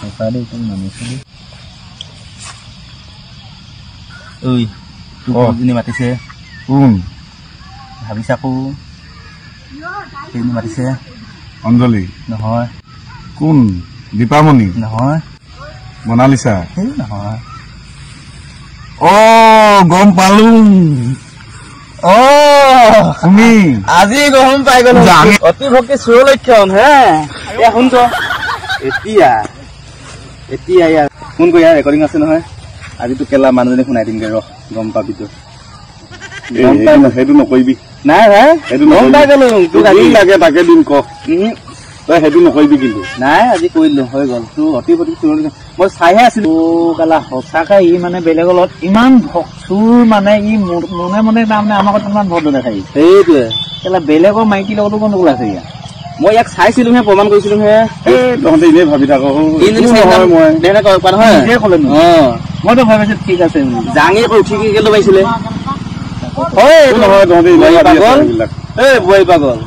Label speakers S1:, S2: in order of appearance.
S1: সঁচাদে তোক মানিছিলো ঐ তোক মাতিছে
S2: কোন
S1: ভাবিছ আকৌ মাতিছে
S2: অঞ্জলি
S1: নহয়
S2: কোন দীপামণি
S1: নহয়
S2: মনালিছা
S1: সেই নহয়
S2: গম পালো তুমি
S1: আজি গম পাই গলো অতি ভক্তি সুৰলক্ষণ হে শুন তো এতিয়া ইয়াৰ ফোন কৰি ইয়াৰ ৰেকৰ্ডিং আছে নহয় আজিতো কেলা মানুহজনী শুনাই দিমগে ৰ গম পাবি তো
S2: সেইটো নকৰিবি
S1: নাই ভাই
S2: সেইটো
S1: গম পাই গলো তোক আজি
S2: লাগে তাকে দিন ক তই সেইটো নকৰিবি কিন্তু
S1: নাই আজি কৰিলো হৈ গল তোৰ অতি ভক্তি সুৰলক্ষণ মই চাইহে আছিলো কেলা সঁচাকে ই মানে বেলেগৰ লগত ইমান ভক্তুৰ মানে ই মনে মনে তাৰমানে আমাৰ লগত ইমান ভদ্ৰ দেখাই সেইটোৱে কেলা বেলেগৰ মাইকীৰ লগতো গণ্ডগোল আছে ইয়াত মই ইয়াক চাইছিলো হে প্ৰমাণ কৰিছিলো হে
S2: তহঁতে এনেই ভাবি থাক
S1: মইতো ভাবিছো ঠিক আছে জাঙি উঠি কেলৈ পাইছিলে
S2: নহয় তহঁতে
S1: বোৱাৰী পাগল